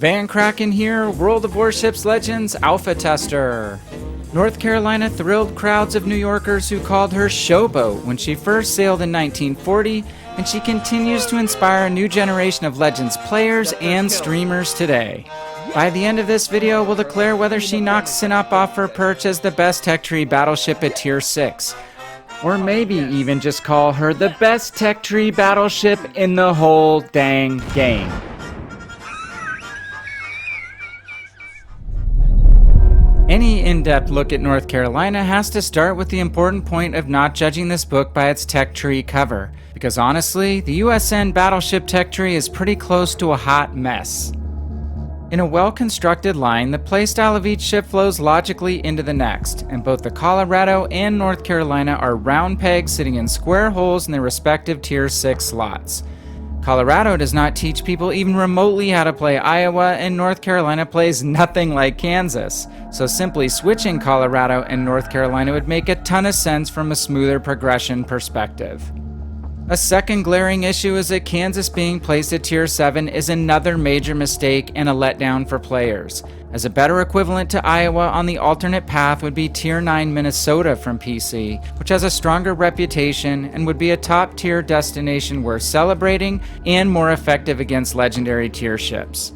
VannKraken here, World of Warships Legends Alpha Tester. North Carolina thrilled crowds of New Yorkers who called her Showboat when she first sailed in 1940, and she continues to inspire a new generation of Legends players and streamers today. By the end of this video, we'll declare whether she knocks Sinop off her perch as the best tech tree battleship at Tier 6. Or maybe even just call her the best tech tree battleship in the whole dang game. Any in-depth look at North Carolina has to start with the important point of not judging this book by its tech tree cover, because honestly, the USN Battleship tech tree is pretty close to a hot mess. In a well-constructed line, the playstyle of each ship flows logically into the next, and both the Colorado and North Carolina are round pegs sitting in square holes in their respective Tier 6 slots. Colorado does not teach people even remotely how to play Iowa, and North Carolina plays nothing like Kansas. So simply switching Colorado and North Carolina would make a ton of sense from a smoother progression perspective. A second glaring issue is that Kansas being placed at Tier 7 is another major mistake and a letdown for players, as a better equivalent to Iowa on the alternate path would be Tier 9 Minnesota from PC, which has a stronger reputation and would be a top tier destination worth celebrating and more effective against legendary tier ships.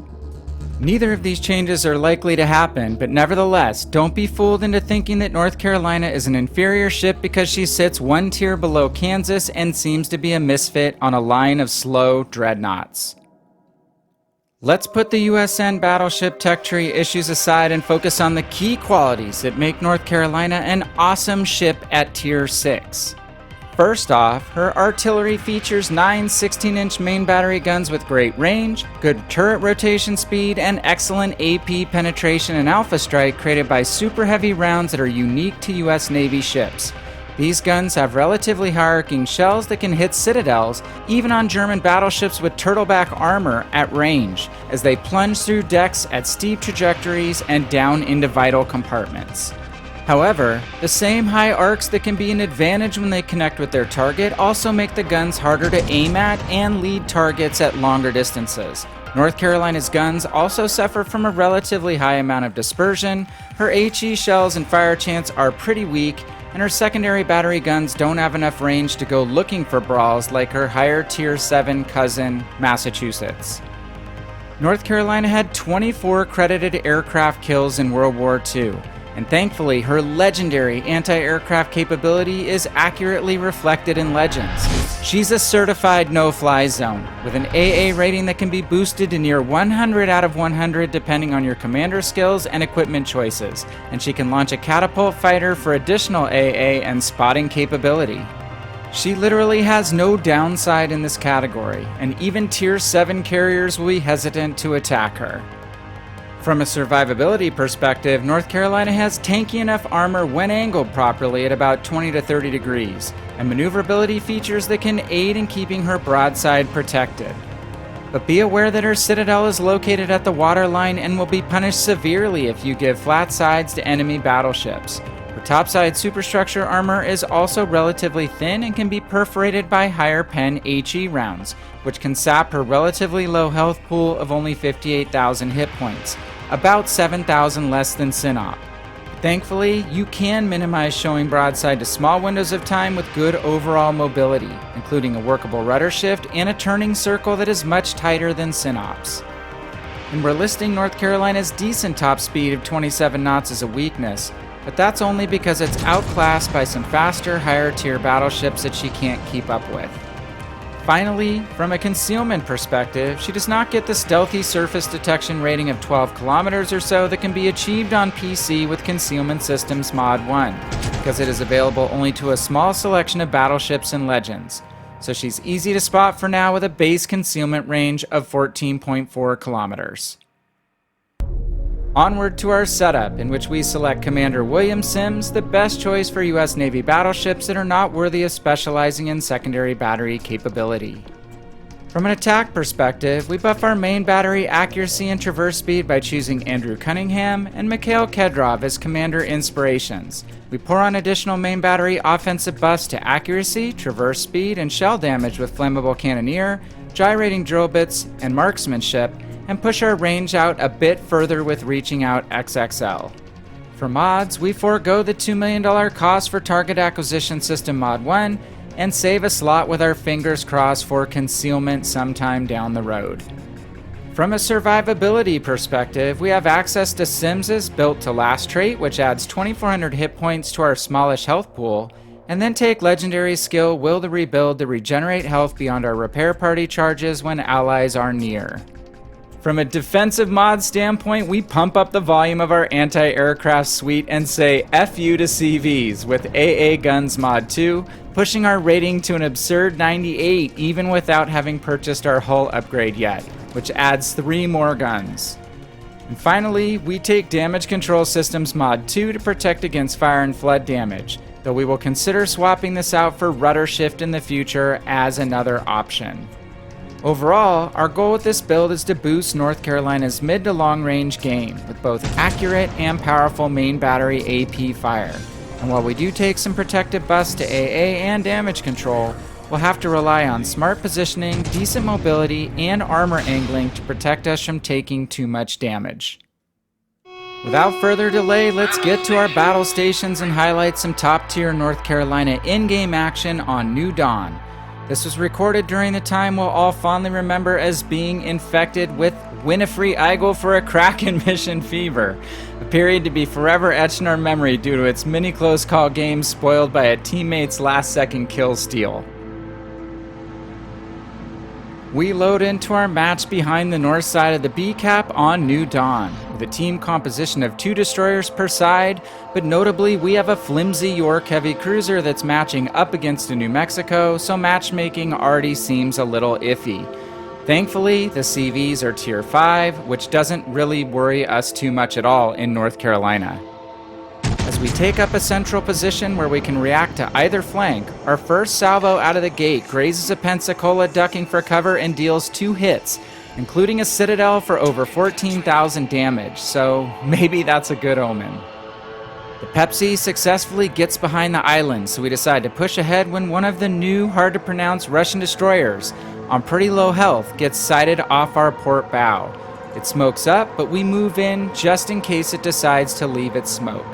Neither of these changes are likely to happen, but nevertheless, don't be fooled into thinking that North Carolina is an inferior ship because she sits one tier below Kansas and seems to be a misfit on a line of slow dreadnoughts. Let's put the USN Battleship tech tree issues aside and focus on the key qualities that make North Carolina an awesome ship at Tier 6. First off, her artillery features 9 16-inch main battery guns with great range, good turret rotation speed, and excellent AP penetration and alpha strike created by super heavy rounds that are unique to US Navy ships. These guns have relatively high arcing shells that can hit citadels, even on German battleships with turtleback armor at range, as they plunge through decks at steep trajectories and down into vital compartments. However, the same high arcs that can be an advantage when they connect with their target also make the guns harder to aim at and lead targets at longer distances. North Carolina's guns also suffer from a relatively high amount of dispersion, her HE shells and fire chance are pretty weak, and her secondary battery guns don't have enough range to go looking for brawls like her higher Tier 7 cousin, Massachusetts. North Carolina had 24 credited aircraft kills in World War II. And thankfully, her legendary anti-aircraft capability is accurately reflected in Legends. She's a certified no-fly zone, with an AA rating that can be boosted to near 100 out of 100 depending on your commander skills and equipment choices, and she can launch a catapult fighter for additional AA and spotting capability. She literally has no downside in this category, and even Tier 7 carriers will be hesitant to attack her. From a survivability perspective, North Carolina has tanky enough armor when angled properly at about 20 to 30 degrees, and maneuverability features that can aid in keeping her broadside protected. But be aware that her citadel is located at the waterline and will be punished severely if you give flat sides to enemy battleships. Her topside superstructure armor is also relatively thin and can be perforated by higher pen HE rounds, which can sap her relatively low health pool of only 58,000 hit points, about 7,000 less than Sinop. Thankfully, you can minimize showing broadside to small windows of time with good overall mobility, including a workable rudder shift and a turning circle that is much tighter than Sinop's. And we're listing North Carolina's decent top speed of 27 knots as a weakness, but that's only because it's outclassed by some faster, higher tier battleships that she can't keep up with. Finally, from a concealment perspective, she does not get the stealthy surface detection rating of 12 kilometers or so that can be achieved on PC with Concealment Systems Mod 1, because it is available only to a small selection of battleships and Legends. So she's easy to spot for now with a base concealment range of 14.4 kilometers. Onward to our setup, in which we select Commander William Sims, the best choice for US Navy battleships that are not worthy of specializing in secondary battery capability. From an attack perspective, we buff our main battery accuracy and traverse speed by choosing Andrew Cunningham and Mikhail Kedrov as Commander Inspirations. We pour on additional main battery offensive buffs to accuracy, traverse speed, and shell damage with Flammable Cannoneer, gyrating drill bits, and marksmanship, and push our range out a bit further with reaching out XXL. For mods, we forego the $2 million cost for Target Acquisition System Mod 1 and save a slot with our fingers crossed for concealment sometime down the road. From a survivability perspective, we have access to Sims's Built to Last trait, which adds 2,400 hit points to our smallish health pool, and then take legendary skill Will to Rebuild to regenerate health beyond our repair party charges when allies are near. From a defensive mod standpoint, we pump up the volume of our anti-aircraft suite and say F you to CVs with AA Guns Mod 2, pushing our rating to an absurd 98 even without having purchased our hull upgrade yet, which adds 3 more guns. And finally, we take Damage Control Systems Mod 2 to protect against fire and flood damage, though we will consider swapping this out for Rudder Shift in the future as another option. Overall, our goal with this build is to boost North Carolina's mid to long range game with both accurate and powerful main battery AP fire. And while we do take some protective buffs to AA and damage control, we'll have to rely on smart positioning, decent mobility, and armor angling to protect us from taking too much damage. Without further delay, let's get to our battle stations and highlight some top tier North Carolina in-game action on New Dawn. This was recorded during the time we'll all fondly remember as being infected with Winifred Aigle for a Kraken mission fever, a period to be forever etched in our memory due to its many close call games spoiled by a teammate's last second kill steal. We load into our match behind the north side of the B cap on New Dawn, with a team composition of 2 destroyers per side, but notably we have a flimsy York heavy cruiser that's matching up against a New Mexico, so matchmaking already seems a little iffy. Thankfully, the CVs are tier 5, which doesn't really worry us too much at all in North Carolina. As we take up a central position where we can react to either flank, our first salvo out of the gate grazes a Pensacola ducking for cover and deals 2 hits, including a Citadel for over 14,000 damage, so maybe that's a good omen. The Pepsi successfully gets behind the island, so we decide to push ahead when one of the new, hard-to-pronounce Russian destroyers, on pretty low health, gets sighted off our port bow. It smokes up, but we move in just in case it decides to leave its smoke.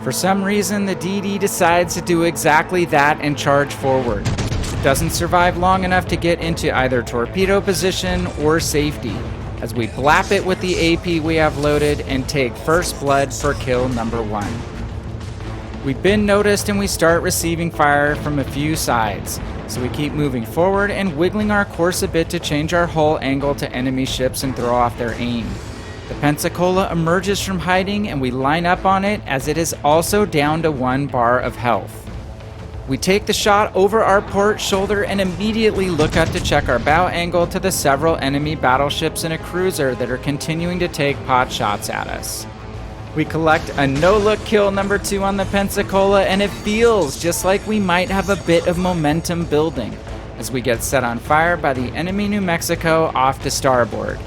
For some reason, the DD decides to do exactly that and charge forward. It doesn't survive long enough to get into either torpedo position or safety, as we blap it with the AP we have loaded and take first blood for kill number 1. We've been noticed and we start receiving fire from a few sides, so we keep moving forward and wiggling our course a bit to change our hull angle to enemy ships and throw off their aim. The Pensacola emerges from hiding and we line up on it as it is also down to 1 bar of health. We take the shot over our port shoulder and immediately look up to check our bow angle to the several enemy battleships and a cruiser that are continuing to take pot shots at us. We collect a no-look kill number 2 on the Pensacola and it feels just like we might have a bit of momentum building as we get set on fire by the enemy New Mexico off to starboard.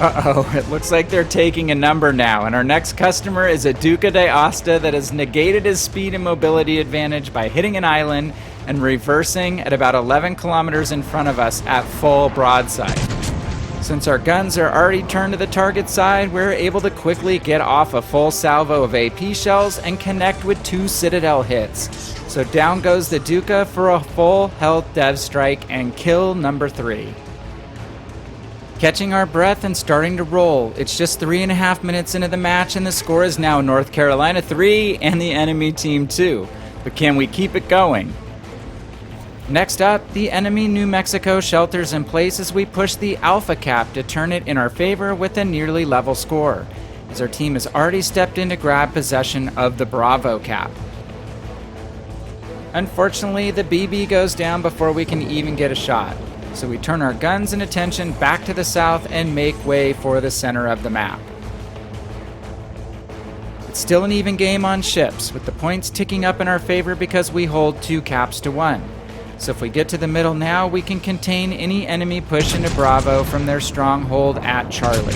Uh-oh, it looks like they're taking a number now, and our next customer is a Duca d'Aosta that has negated his speed and mobility advantage by hitting an island and reversing at about 11 kilometers in front of us at full broadside. Since our guns are already turned to the target side, we're able to quickly get off a full salvo of AP shells and connect with 2 Citadel hits. So down goes the Duca for a full health dev strike and kill number 3. Catching our breath and starting to roll, it's just 3.5 minutes into the match and the score is now North Carolina 3 and the enemy team 2. But can we keep it going? Next up, the enemy New Mexico shelters in place as we push the Alpha cap to turn it in our favor with a nearly level score, as our team has already stepped in to grab possession of the Bravo cap. Unfortunately, the BB goes down before we can even get a shot. So we turn our guns and attention back to the south and make way for the center of the map. It's still an even game on ships, with the points ticking up in our favor because we hold 2 caps to 1. So if we get to the middle now, we can contain any enemy push into Bravo from their stronghold at Charlie.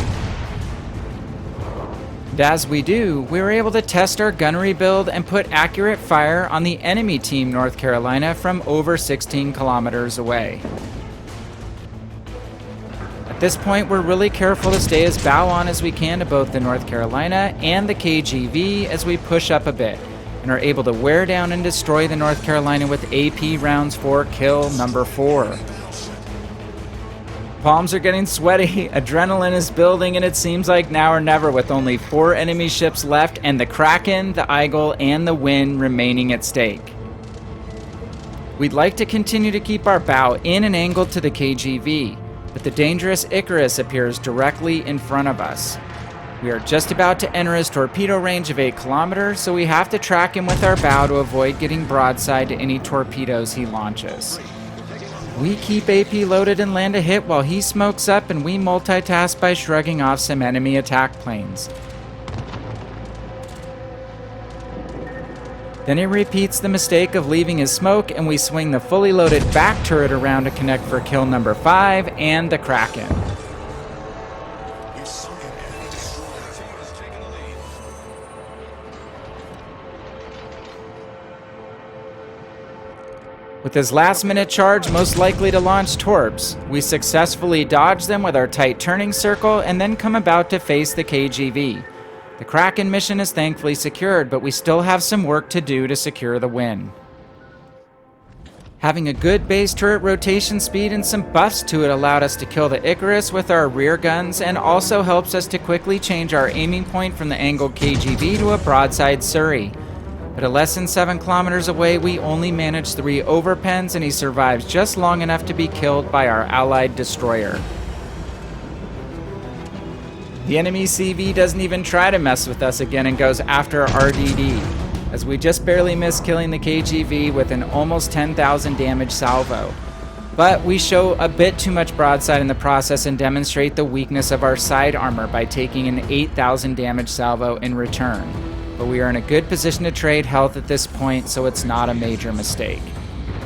And as we do, we were able to test our gunnery build and put accurate fire on the enemy Team North Carolina from over 16 kilometers away. At this point, we're really careful to stay as bow on as we can to both the North Carolina and the KGV as we push up a bit, and are able to wear down and destroy the North Carolina with AP rounds for kill number 4. Palms are getting sweaty, adrenaline is building, and it seems like now or never with only 4 enemy ships left and the Kraken, the Aigle, and the Win remaining at stake. We'd like to continue to keep our bow in and angled to the KGV, but the dangerous Icarus appears directly in front of us. We are just about to enter his torpedo range of 8 kilometers, so we have to track him with our bow to avoid getting broadside to any torpedoes he launches. We keep AP loaded and land a hit while he smokes up, and we multitask by shrugging off some enemy attack planes. Then he repeats the mistake of leaving his smoke, and we swing the fully loaded back turret around to connect for kill number 5 and the Kraken. With his last-minute charge most likely to launch torps, we successfully dodge them with our tight turning circle and then come about to face the KGV. The Kraken mission is thankfully secured, but we still have some work to do to secure the win. Having a good base turret rotation speed and some buffs to it allowed us to kill the Icarus with our rear guns, and also helps us to quickly change our aiming point from the angled KGV to a broadside Surrey. But at less than 7 kilometers away, we only manage 3 overpens, and he survives just long enough to be killed by our allied destroyer. The enemy CV doesn't even try to mess with us again and goes after RDD, as we just barely miss killing the KGV with an almost 10,000 damage salvo. But we show a bit too much broadside in the process and demonstrate the weakness of our side armor by taking an 8,000 damage salvo in return. But we are in a good position to trade health at this point, so it's not a major mistake.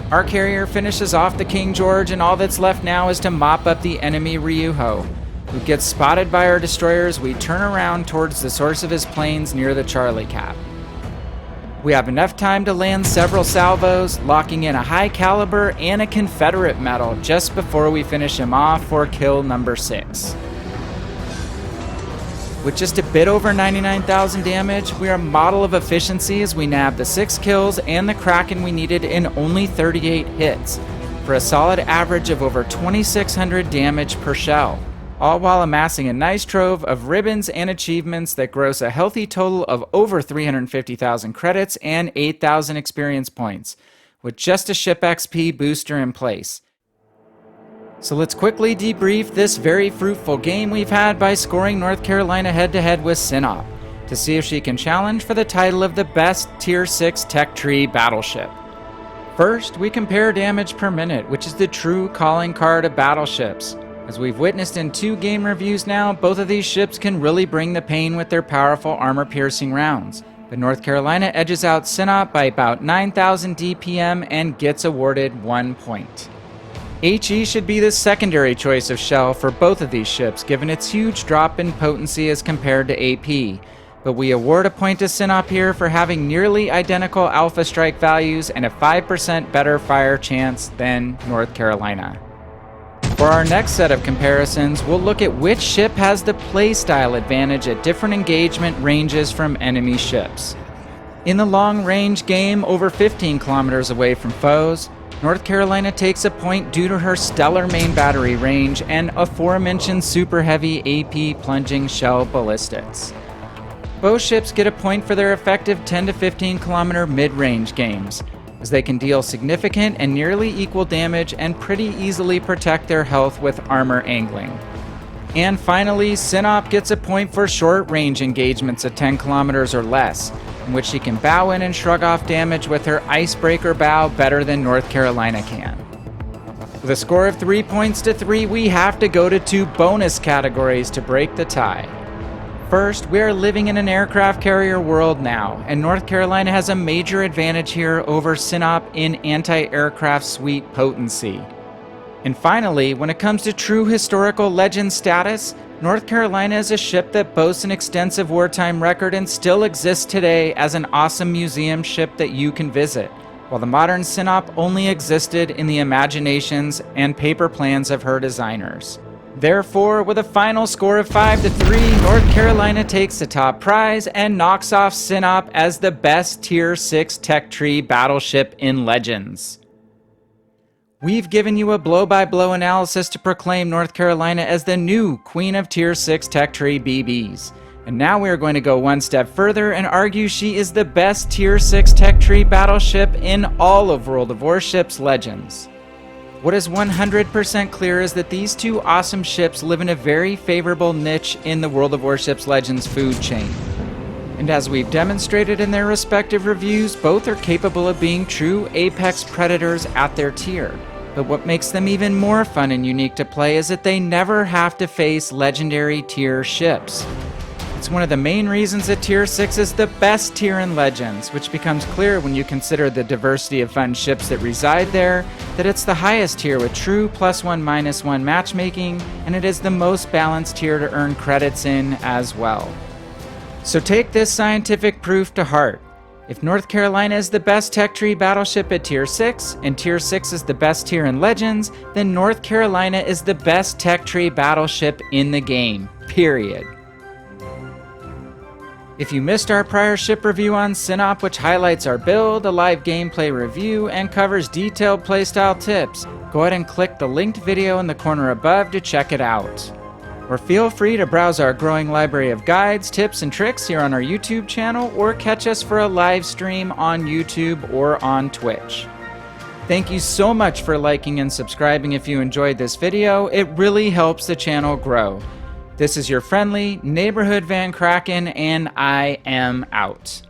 Our carrier finishes off the King George, and all that's left now is to mop up the enemy Ryuho, who gets spotted by our destroyers. We turn around towards the source of his planes near the Charlie Cap. We have enough time to land several salvos, locking in a high caliber and a Confederate medal just before we finish him off for kill number 6. With just a bit over 99,000 damage, we are a model of efficiency as we nab the 6 kills and the Kraken we needed in only 38 hits, for a solid average of over 2,600 damage per shell, all while amassing a nice trove of ribbons and achievements that gross a healthy total of over 350,000 credits and 8,000 experience points, with just a ship XP booster in place. So let's quickly debrief this very fruitful game we've had by scoring North Carolina head-to-head with Sinop, to see if she can challenge for the title of the best Tier 6 tech tree battleship. First, we compare damage per minute, which is the true calling card of battleships. As we've witnessed in 2 game reviews now, both of these ships can really bring the pain with their powerful armor-piercing rounds. But North Carolina edges out Sinop by about 9,000 DPM and gets awarded 1 point. HE should be the secondary choice of shell for both of these ships, given its huge drop in potency as compared to AP, but we award a point to Sinop here for having nearly identical alpha strike values and a 5% better fire chance than North Carolina. For our next set of comparisons, we'll look at which ship has the playstyle advantage at different engagement ranges from enemy ships. In the long-range game over 15 kilometers away from foes, North Carolina takes a point due to her stellar main battery range and aforementioned super heavy AP plunging shell ballistics. Both ships get a point for their effective 10 to 15 kilometer mid-range games, as they can deal significant and nearly equal damage and pretty easily protect their health with armor angling. And finally, Sinop gets a point for short-range engagements of 10 kilometers or less, in which she can bow in and shrug off damage with her icebreaker bow better than North Carolina can. With a score of 3 points to 3, we have to go to 2 bonus categories to break the tie. First, we are living in an aircraft carrier world now, and North Carolina has a major advantage here over Sinop in anti-aircraft suite potency. And finally, when it comes to true historical legend status, North Carolina is a ship that boasts an extensive wartime record and still exists today as an awesome museum ship that you can visit, while the modern Sinop only existed in the imaginations and paper plans of her designers. Therefore, with a final score of 5-3, North Carolina takes the top prize and knocks off Sinop as the best Tier 6 tech tree battleship in Legends. We've given you a blow-by-blow analysis to proclaim North Carolina as the new Queen of Tier 6 tech tree BBs. And now we are going to go one step further and argue she is the best Tier 6 tech tree battleship in all of World of Warships Legends. What is 100% clear is that these two awesome ships live in a very favorable niche in the World of Warships Legends food chain. And as we've demonstrated in their respective reviews, both are capable of being true apex predators at their tier. But what makes them even more fun and unique to play is that they never have to face legendary tier ships. It's one of the main reasons that Tier 6 is the best tier in Legends, which becomes clear when you consider the diversity of fun ships that reside there, that it's the highest tier with true +1/-1 matchmaking, and it is the most balanced tier to earn credits in as well. So take this scientific proof to heart. If North Carolina is the best tech tree battleship at Tier 6, and Tier 6 is the best tier in Legends, then North Carolina is the best tech tree battleship in the game, period. If you missed our prior ship review on Sinop, which highlights our build, a live gameplay review, and covers detailed playstyle tips, go ahead and click the linked video in the corner above to check it out. Or feel free to browse our growing library of guides, tips, and tricks here on our YouTube channel, or catch us for a live stream on YouTube or on Twitch. Thank you so much for liking and subscribing if you enjoyed this video. It really helps the channel grow. This is your friendly neighborhood VannKraken, and I am out.